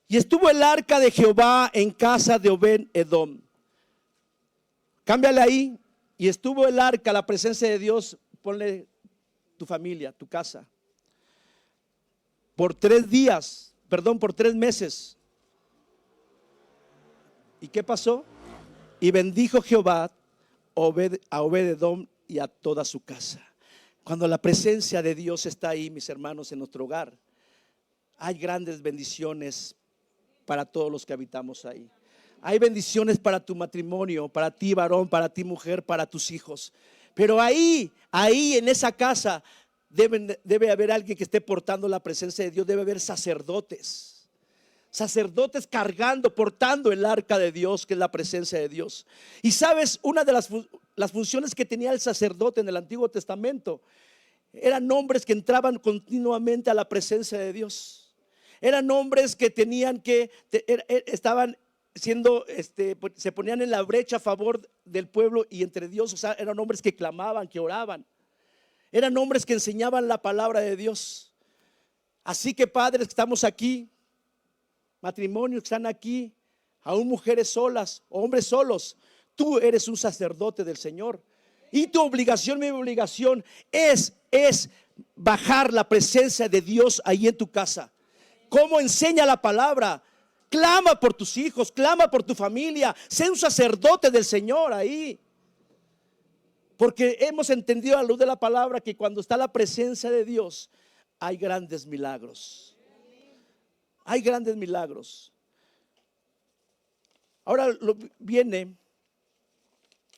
Y estuvo el arca de Jehová en casa de Obed-edom. Cámbiale ahí. Y estuvo el arca, la presencia de Dios, ponle tu familia, tu casa, por 3 meses. ¿Y qué pasó? Y bendijo Jehová a Obed-edom y a toda su casa. Cuando la presencia de Dios está ahí, mis hermanos, en nuestro hogar, hay grandes bendiciones para todos los que habitamos ahí. Hay bendiciones para tu matrimonio, para ti varón, para ti mujer, para tus hijos. Pero ahí en esa casa debe haber alguien que esté portando la presencia de Dios. Debe haber sacerdotes cargando, portando el arca de Dios, que es la presencia de Dios. Y sabes, una de las funciones que tenía el sacerdote en el Antiguo Testamento eran hombres que entraban continuamente a la presencia de Dios. Eran hombres que estaban siendo, se ponían en la brecha a favor del pueblo y entre Dios. O sea, eran hombres que clamaban, que oraban. Eran hombres que enseñaban la palabra de Dios. Así que, padres que estamos aquí, matrimonios que están aquí, aún mujeres solas, hombres solos, tú eres un sacerdote del Señor. Y tu obligación, mi obligación es bajar la presencia de Dios ahí en tu casa. ¿Cómo enseña la palabra? Clama por tus hijos, clama por tu familia. Sé un sacerdote del Señor ahí. Porque hemos entendido a la luz de la palabra que cuando está la presencia de Dios hay grandes milagros. Hay grandes milagros. Ahora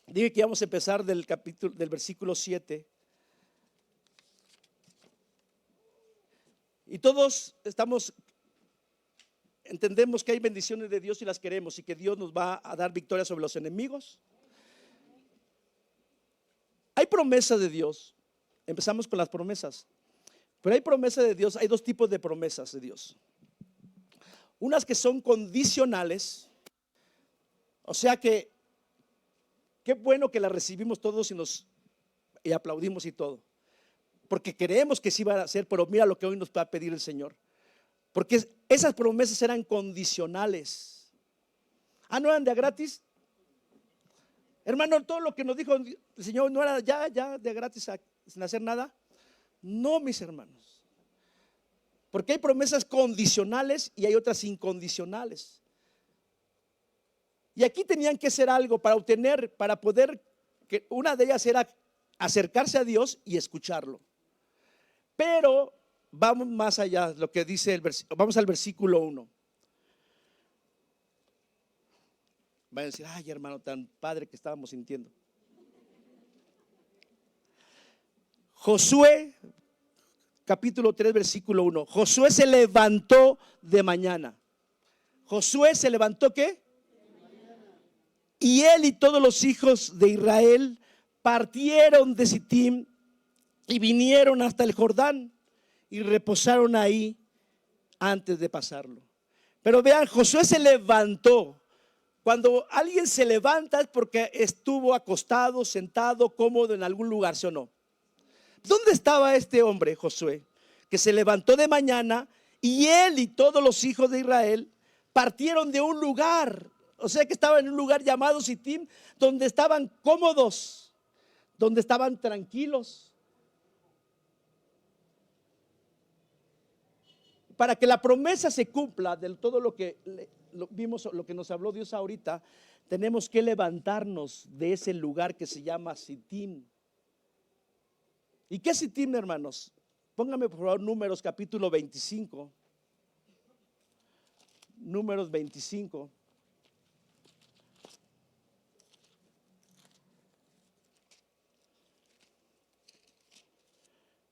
dije que vamos a empezar del versículo 7. Y todos entendemos que hay bendiciones de Dios y las queremos, y que Dios nos va a dar victoria sobre los enemigos. Hay promesas de Dios. Empezamos con las promesas. Pero hay promesas de Dios. Hay 2 tipos de promesas de Dios. Unas que son condicionales. O sea que qué bueno que las recibimos todos y aplaudimos y todo, porque creemos que sí va a ser. Pero mira lo que hoy nos va a pedir el Señor, porque esas promesas eran condicionales. ¿No eran de gratis? Hermano, todo lo que nos dijo el Señor no era ya de gratis, sin hacer nada. No, mis hermanos, porque hay promesas condicionales y hay otras incondicionales. Y aquí tenían que hacer algo para poder, que una de ellas era acercarse a Dios y escucharlo. Pero vamos más allá, lo que dice vamos al versículo 1. Van a decir: ay, hermano, tan padre que estábamos sintiendo. Josué, capítulo 3, versículo 1. Josué se levantó de mañana. Josué se levantó, ¿qué? Y él y todos los hijos de Israel partieron de Sittim y vinieron hasta el Jordán y reposaron ahí antes de pasarlo. Pero vean, Josué se levantó. Cuando alguien se levanta es porque estuvo acostado, sentado, cómodo en algún lugar, ¿sí o no? ¿Dónde estaba este hombre, Josué? Que se levantó de mañana y él y todos los hijos de Israel partieron de un lugar. O sea que estaban en un lugar llamado Sittim, donde estaban cómodos, donde estaban tranquilos. Para que la promesa se cumpla de todo lo que vimos, lo que nos habló Dios ahorita, tenemos que levantarnos de ese lugar que se llama Sittim. ¿Y qué es Sittim, hermanos? Póngame por favor Números capítulo 25. Números 25.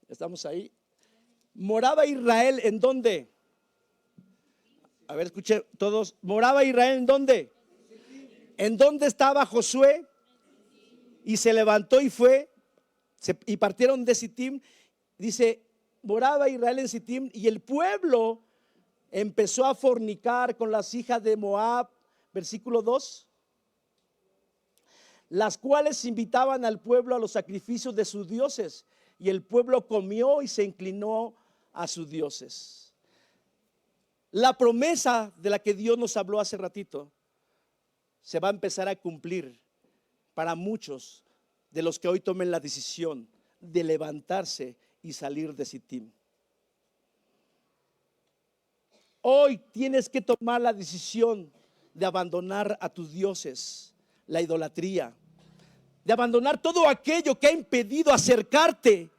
Estamos ahí. Moraba Israel ¿en dónde? A ver, escuchen todos. Moraba Israel ¿en dónde? ¿En dónde estaba Josué? Y se levantó y fue y partieron de Sittim. Dice, moraba Israel en Sittim y el pueblo empezó a fornicar con las hijas de Moab, versículo 2, las cuales invitaban al pueblo a los sacrificios de sus dioses, y el pueblo comió y se inclinó a sus dioses. La promesa de la que Dios nos habló hace ratito se va a empezar a cumplir para muchos de los que hoy tomen la decisión de levantarse y salir de Sittim. Hoy tienes que tomar la decisión de abandonar a tus dioses, la idolatría, de abandonar todo aquello que ha impedido acercarte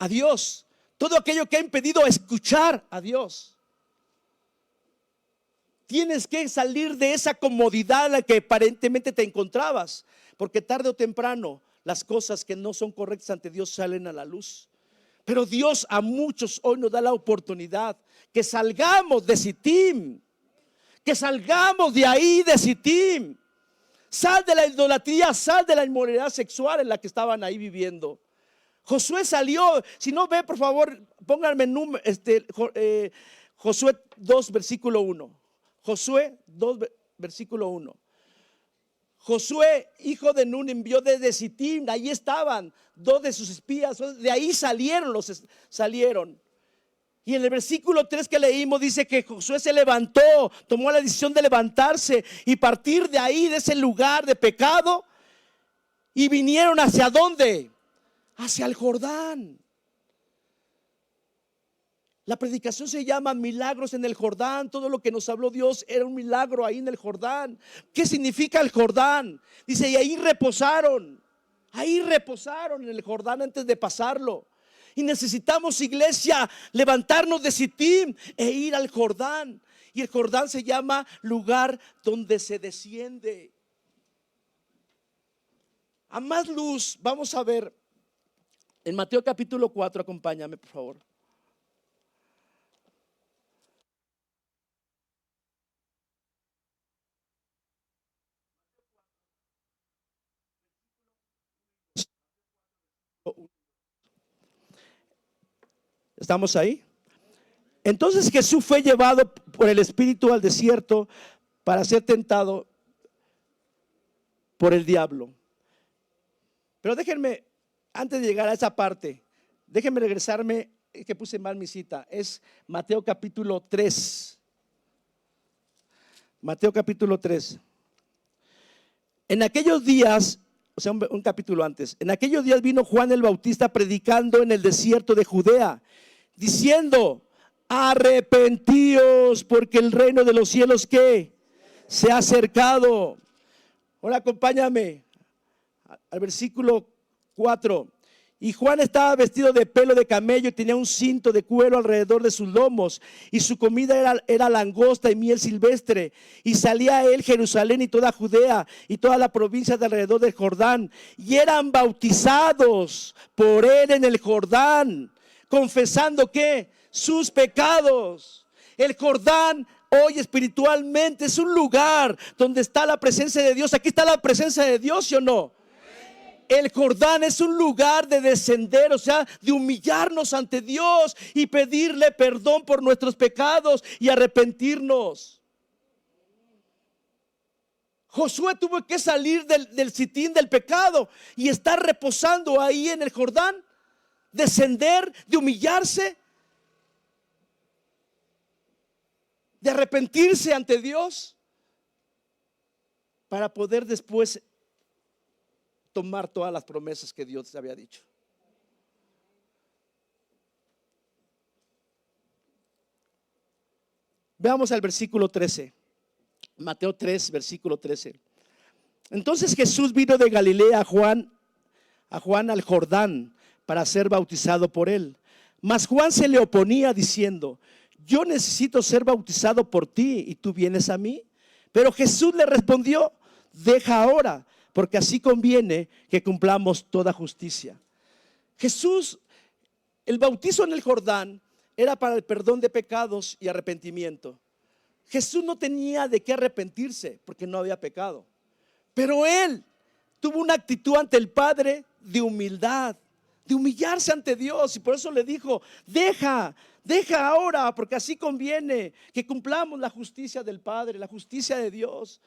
a Dios, todo aquello que ha impedido escuchar a Dios. Tienes que salir de esa comodidad en la que aparentemente te encontrabas, porque tarde o temprano las cosas que no son correctas ante Dios salen a la luz. Pero Dios a muchos hoy nos da la oportunidad que salgamos de Sittim, que salgamos de ahí de Sittim. Sal de la idolatría, sal de la inmoralidad sexual en la que estaban ahí viviendo. Josué salió. Si no ve, por favor, pónganme Josué 2 versículo 1. Josué 2 versículo 1. Josué, hijo de Nun, envió desde Sittim. Ahí estaban dos de sus espías. De ahí salieron. Y en el versículo 3 que leímos dice que Josué se levantó, tomó la decisión de levantarse y partir de ahí, de ese lugar de pecado. Y vinieron ¿hacia dónde? Hacia el Jordán. La predicación se llama Milagros en el Jordán. Todo lo que nos habló Dios era un milagro ahí en el Jordán. ¿Qué significa el Jordán? Dice, y ahí reposaron. Ahí reposaron en el Jordán antes de pasarlo. Y necesitamos, iglesia, levantarnos de Sittim e ir al Jordán. Y el Jordán se llama lugar donde se desciende. A más luz, vamos a ver en Mateo capítulo 4, acompáñame por favor. ¿Estamos ahí? Entonces Jesús fue llevado por el Espíritu al desierto para ser tentado por el diablo. Pero déjenme, antes de llegar a esa parte, déjenme regresarme, que puse mal mi cita. Es Mateo capítulo 3. Mateo capítulo 3. En aquellos días, o sea, un capítulo antes, en aquellos días vino Juan el Bautista predicando en el desierto de Judea, diciendo, arrepentíos porque el reino de los cielos ¿qué? Se ha acercado. Ahora acompáñame al versículo 4. Y Juan estaba vestido de pelo de camello y tenía un cinto de cuero alrededor de sus lomos. Y su comida era langosta y miel silvestre. Y salía a él Jerusalén y toda Judea y toda la provincia de alrededor del Jordán. Y eran bautizados por él en el Jordán, confesando que sus pecados. El Jordán hoy espiritualmente es un lugar donde está la presencia de Dios. Aquí está la presencia de Dios, ¿sí o no? El Jordán es un lugar de descender, o sea, de humillarnos ante Dios y pedirle perdón por nuestros pecados y arrepentirnos. Josué tuvo que salir del sitín del pecado y estar reposando ahí en el Jordán, descender, de humillarse, de arrepentirse ante Dios, para poder después tomar todas las promesas que Dios había dicho. Veamos al versículo 13. Mateo 3, versículo 13. Entonces Jesús vino de Galilea a Juan al Jordán para ser bautizado por él. Mas Juan se le oponía diciendo: yo necesito ser bautizado por ti y tú vienes a mí. Pero Jesús le respondió: deja ahora, porque así conviene que cumplamos toda justicia. Jesús, el bautizo en el Jordán era para el perdón de pecados y arrepentimiento. Jesús no tenía de qué arrepentirse porque no había pecado, pero él tuvo una actitud ante el Padre de humildad, de humillarse ante Dios, y por eso le dijo: deja ahora, porque así conviene que cumplamos la justicia del Padre, la justicia de Dios.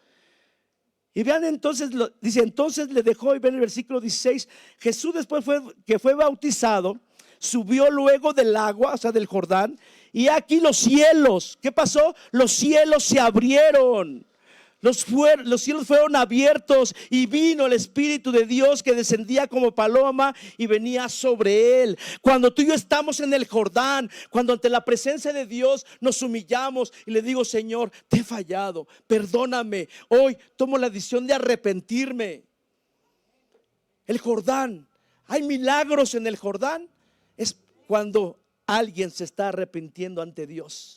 Y vean entonces, dice, entonces le dejó, y ven el versículo 16, Jesús después que fue bautizado, subió luego del agua, o sea del Jordán, y aquí los cielos, ¿qué pasó? Los cielos se abrieron. Los cielos fueron abiertos y vino el Espíritu de Dios que descendía como paloma y venía sobre él. Cuando tú y yo estamos en el Jordán, cuando ante la presencia de Dios nos humillamos y le digo: Señor, te he fallado, perdóname, hoy tomo la decisión de arrepentirme. El Jordán, hay milagros en el Jordán, es cuando alguien se está arrepintiendo ante Dios.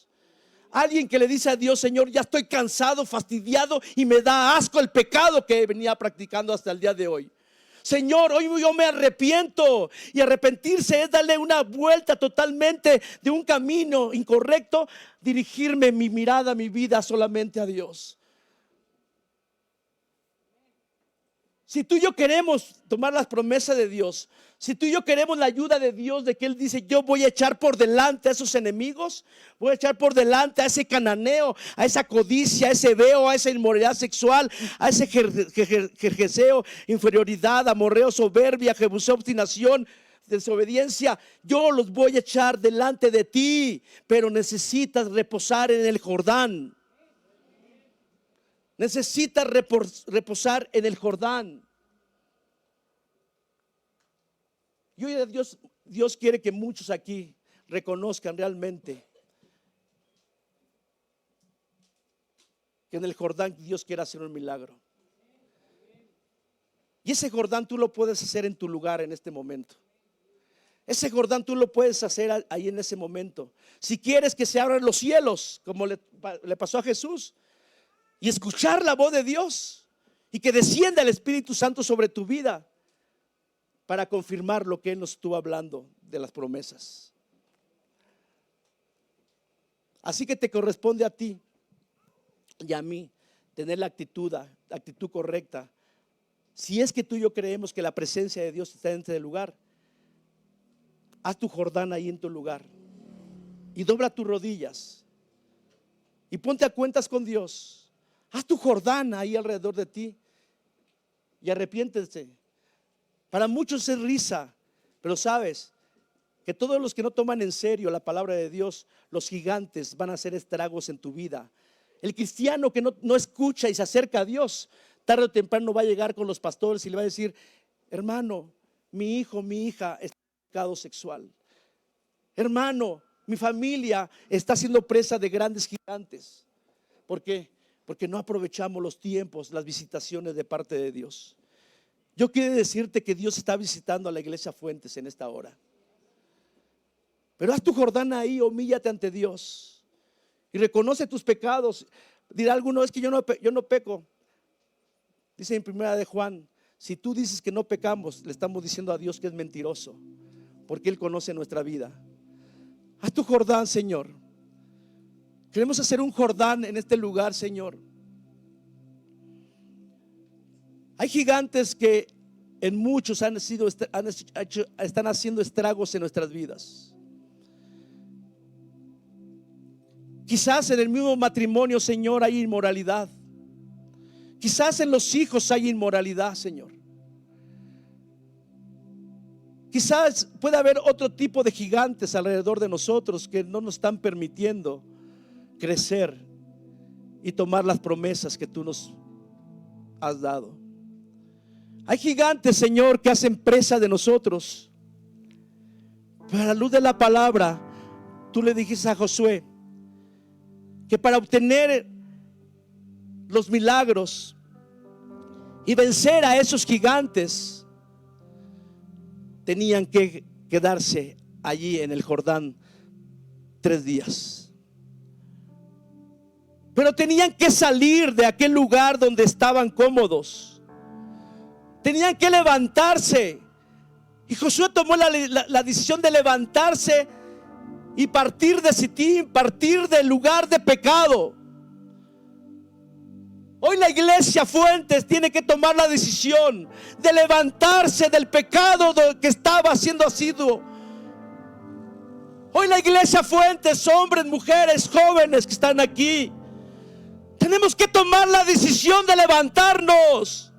Alguien que le dice a Dios: Señor, ya estoy cansado, fastidiado y me da asco el pecado que venía practicando hasta el día de hoy. Señor, hoy yo me arrepiento. Y arrepentirse es darle una vuelta totalmente de un camino incorrecto, dirigirme mi mirada, mi vida solamente a Dios. Si tú y yo queremos tomar las promesas de Dios, si tú y yo queremos la ayuda de Dios, de que Él dice: yo voy a echar por delante a esos enemigos, voy a echar por delante a ese cananeo, a esa codicia, a ese veo, a esa inmoralidad sexual, a ese jerjeseo, inferioridad, amorreo, soberbia, jebuseo, obstinación, desobediencia, yo los voy a echar delante de ti. Pero necesitas reposar en el Jordán. Necesitas reposar en el Jordán. Y hoy Dios quiere que muchos aquí reconozcan realmente que en el Jordán Dios quiere hacer un milagro. Y ese Jordán tú lo puedes hacer en tu lugar en este momento. Ese Jordán tú lo puedes hacer ahí en ese momento. Si quieres que se abran los cielos, como le pasó a Jesús, y escuchar la voz de Dios, y que descienda el Espíritu Santo sobre tu vida para confirmar lo que Él nos estuvo hablando de las promesas. Así que te corresponde a ti y a mí tener la actitud correcta. Si es que tú y yo creemos que la presencia de Dios está dentro del lugar, haz tu Jordán ahí en tu lugar y dobla tus rodillas y ponte a cuentas con Dios. Haz tu Jordán ahí alrededor de ti y arrepiéntete. Para muchos es risa, pero sabes que todos los que no toman en serio la palabra de Dios, los gigantes van a hacer estragos en tu vida. El cristiano que no escucha y se acerca a Dios, tarde o temprano va a llegar con los pastores y le va a decir: hermano, mi hijo, mi hija está en pecado sexual. Hermano, mi familia está siendo presa de grandes gigantes. ¿Por qué? Porque no aprovechamos los tiempos, las visitaciones de parte de Dios. Yo quiero decirte que Dios está visitando a la iglesia Fuentes en esta hora. Pero haz tu Jordán ahí, humíllate ante Dios y reconoce tus pecados. Dirá alguno, es que yo no peco. Dice en primera de Juan, si tú dices que no pecamos, le estamos diciendo a Dios que es mentiroso, porque Él conoce nuestra vida. Haz tu Jordán, Señor. Queremos hacer un Jordán en este lugar, Señor. Hay gigantes que en muchos están haciendo estragos en nuestras vidas. Quizás en el mismo matrimonio, Señor, hay inmoralidad. Quizás en los hijos hay inmoralidad, Señor. Quizás pueda haber otro tipo de gigantes alrededor de nosotros que no nos están permitiendo crecer y tomar las promesas que tú nos has dado. Hay gigantes, Señor, que hacen presa de nosotros. Pero a la luz de la palabra, tú le dijiste a Josué que para obtener los milagros y vencer a esos gigantes, tenían que quedarse allí en el Jordán 3 días. Pero tenían que salir de aquel lugar donde estaban cómodos. Tenían que levantarse. Y Josué tomó la decisión de levantarse y partir de Sitín, partir del lugar de pecado. Hoy la iglesia Fuentes tiene que tomar la decisión de levantarse del pecado que estaba siendo asiduo. Hoy la iglesia Fuentes, hombres, mujeres, jóvenes que están aquí, tenemos que tomar la decisión de levantarnos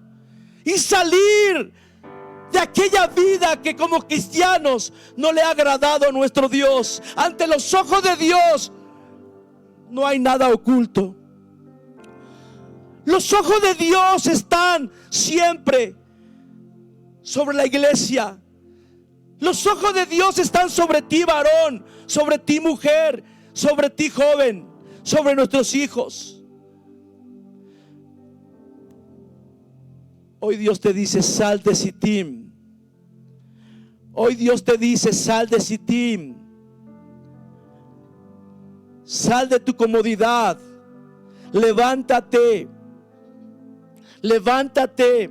y salir de aquella vida que como cristianos no le ha agradado a nuestro Dios. Ante los ojos de Dios no hay nada oculto. Los ojos de Dios están siempre sobre la iglesia. Los ojos de Dios están sobre ti, varón, sobre ti, mujer, sobre ti, joven, sobre nuestros hijos. Hoy Dios te dice: sal de Sitín. Hoy Dios te dice: sal de Sitín. Sal de tu comodidad. Levántate. Levántate.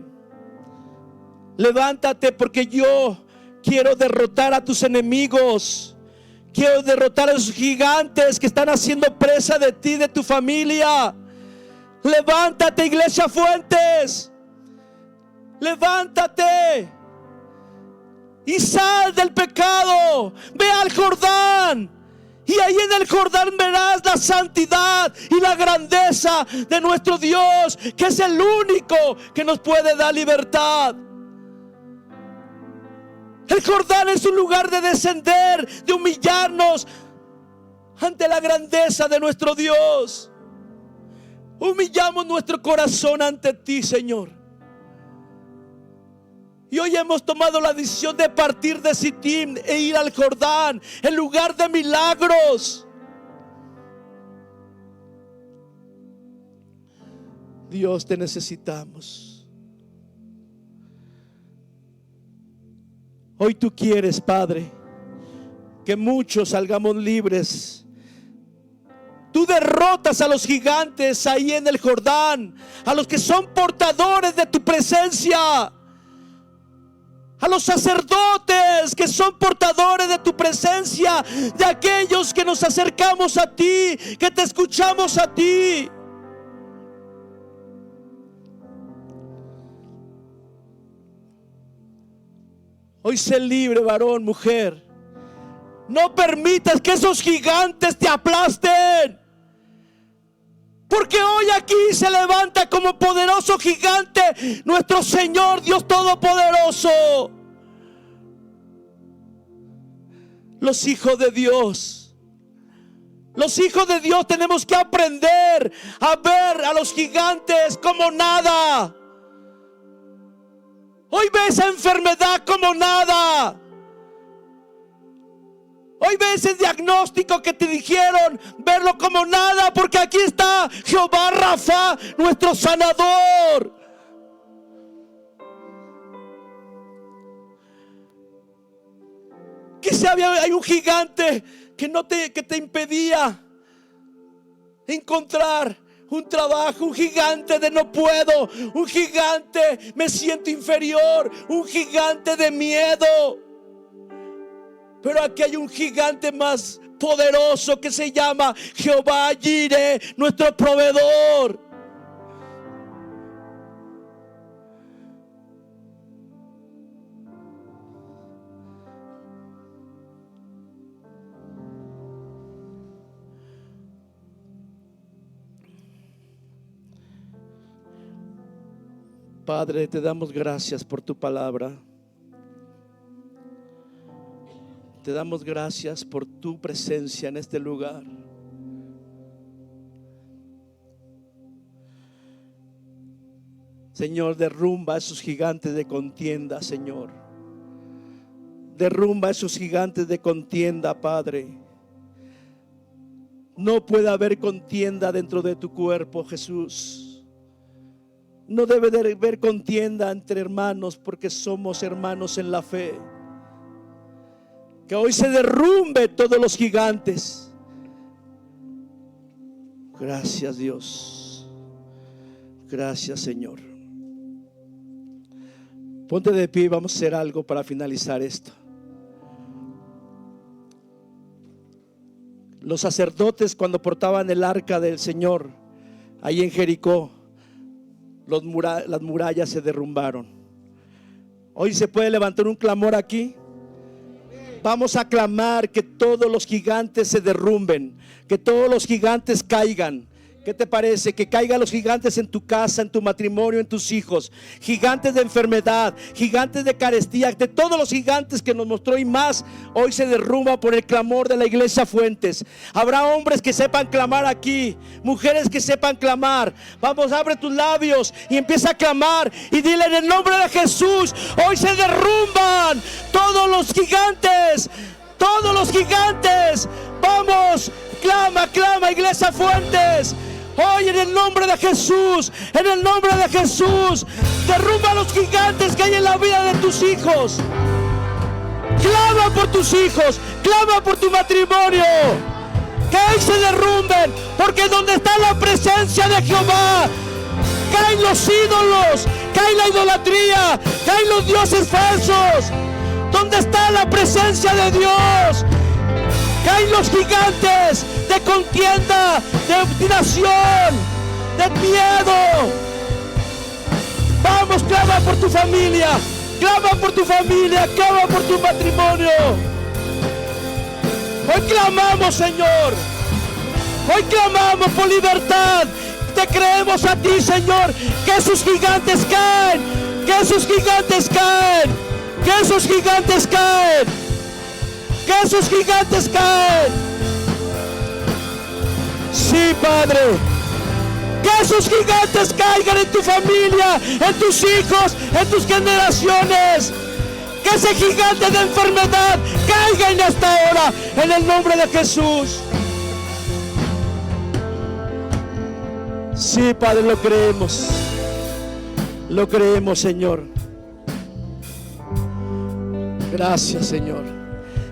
Levántate, porque yo quiero derrotar a tus enemigos. Quiero derrotar a esos gigantes que están haciendo presa de ti, de tu familia. Levántate, iglesia Fuentes. Levántate y sal del pecado. Ve al Jordán, y ahí en el Jordán verás la santidad y la grandeza de nuestro Dios, que es el único que nos puede dar libertad. El Jordán es un lugar de descender, de humillarnos ante la grandeza de nuestro Dios. Humillamos nuestro corazón ante ti, Señor. Y hoy hemos tomado la decisión de partir de Sitín e ir al Jordán, el lugar de milagros. Dios, te necesitamos. Hoy tú quieres, Padre, que muchos salgamos libres. Tú derrotas a los gigantes ahí en el Jordán, a los que son portadores de tu presencia. A los sacerdotes que son portadores de tu presencia, de aquellos que nos acercamos a ti, que te escuchamos a ti. Hoy sé libre, varón, mujer. No permitas que esos gigantes te aplasten. Porque hoy aquí se levanta como poderoso gigante nuestro Señor Dios Todopoderoso. Los hijos de Dios. Los hijos de Dios tenemos que aprender a ver a los gigantes como nada. Hoy ves esa enfermedad como nada. Hoy ves el diagnóstico que te dijeron, verlo como nada, porque aquí está Jehová Rafa, nuestro sanador. hay un gigante que te impedía encontrar un trabajo, un gigante de no puedo, un gigante me siento inferior, un gigante de miedo. Pero aquí hay un gigante más poderoso que se llama Jehová Jireh, nuestro proveedor. Padre, te damos gracias por tu palabra. Te damos gracias por tu presencia en este lugar. Señor, derrumba esos gigantes de contienda, Señor. Derrumba esos gigantes de contienda, Padre. No puede haber contienda dentro de tu cuerpo, Jesús. No debe de haber contienda entre hermanos, porque somos hermanos en la fe. Que hoy se derrumbe todos los gigantes. Gracias, Dios. Gracias, Señor. Ponte de pie y vamos a hacer algo para finalizar esto. Los sacerdotes, cuando portaban el arca del Señor ahí en Jericó, las murallas se derrumbaron. Hoy se puede levantar un clamor aquí. Vamos a clamar que todos los gigantes se derrumben, que todos los gigantes caigan. ¿Qué te parece? Que caigan los gigantes en tu casa, en tu matrimonio, en tus hijos. Gigantes de enfermedad, gigantes de carestía, de todos los gigantes que nos mostró y más. Hoy se derrumba por el clamor de la iglesia Fuentes. Habrá hombres que sepan clamar aquí, mujeres que sepan clamar. Vamos, abre tus labios y empieza a clamar y dile: en el nombre de Jesús, hoy se derrumban todos los gigantes. Todos los gigantes. Vamos, clama, clama, iglesia Fuentes. Hoy en el nombre de Jesús, en el nombre de Jesús, derrumba los gigantes que hay en la vida de tus hijos. Clama por tus hijos, clama por tu matrimonio. Que hoy se derrumben, porque donde está la presencia de Jehová, caen los ídolos, cae la idolatría, caen los dioses falsos. Donde está la presencia de Dios, caen los gigantes de contienda, de obstinación, de miedo. Vamos, clama por tu familia, clama por tu familia, clama por tu matrimonio. Hoy clamamos, Señor. Hoy clamamos por libertad. Te creemos a ti, Señor, que esos gigantes caen, que esos gigantes caen, que esos gigantes caen, que esos gigantes caen. Sí, Padre, que esos gigantes caigan en tu familia, en tus hijos, en tus generaciones. Que ese gigante de enfermedad caiga en esta hora, en el nombre de Jesús. Sí, Padre, lo creemos, Señor. Gracias, Señor.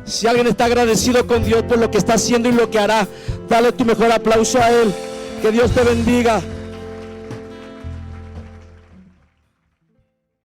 Si alguien está agradecido con Dios por lo que está haciendo y lo que hará, dale tu mejor aplauso a Él. Que Dios te bendiga.